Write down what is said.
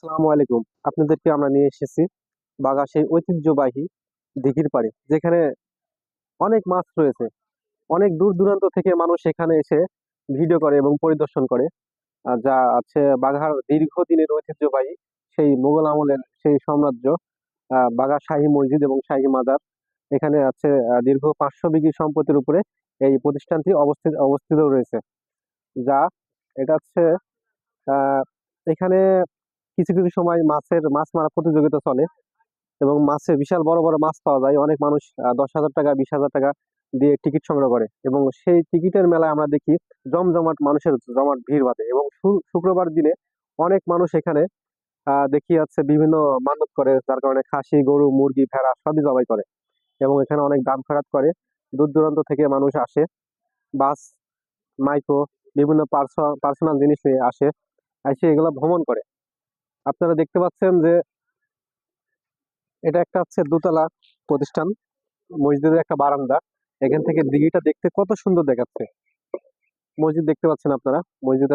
আসসালামু আলাইকুম। আপনাদেরকে আমরা নিয়ে এসেছি বাগা সেই ঐতিহ্যবাহী দিঘির পাড়ে, যেখানে অনেক মাছ রয়েছে। অনেক দূর দূরান্ত থেকে মানুষ এখানে এসে ভিডিও করে এবং পরিদর্শন করে। যা আছে বাঘার দীর্ঘদিনের ঐতিহ্যবাহী সেই মুঘল আমলের সেই সাম্রাজ্য, বাঘা শাহী মসজিদ এবং শাহী মাজার। এখানে আছে দীর্ঘ 500 বিঘি সম্পত্তির উপরে এই প্রতিষ্ঠানটি অবস্থিত রয়েছে। যা এটা হচ্ছে আহ এখানে কিছু কিছু সময় মাছ মারা প্রতিযোগিতা চলে এবং মাছে বিশাল বড় বড় মাছ পাওয়া যায়। অনেক মানুষ 10,000 টাকা 20,000 টাকা দিয়ে টিকিট সংগ্রহ করে এবং সেই টিকিটের মেলায় আমরা দেখি জমজমাট মানুষের জমাট ভিড় বাঁধে এবং শুক্রবার দিনে অনেক মানুষ এখানে দেখি যাচ্ছে বিভিন্ন মানত করে, যার কারণে খাসি গরু মুরগি ভেড়া সবই জবাই করে এবং এখানে অনেক দাম খরচ করে। দূর দূরান্ত থেকে মানুষ আসে, বাস মাইক্রো বিভিন্ন পার্সোনাল জিনিস নিয়ে আসে, এসে এগুলো ভ্রমণ করে। আপনারা দেখতে পাচ্ছেন যে এটা একটা হচ্ছে দোতলা প্রতিষ্ঠান, মসজিদের একটা বারান্দা। এখান থেকে দিঘিটা দেখতে কত সুন্দর দেখাচ্ছে। মসজিদ দেখতে পাচ্ছেন আপনারা, মসজিদ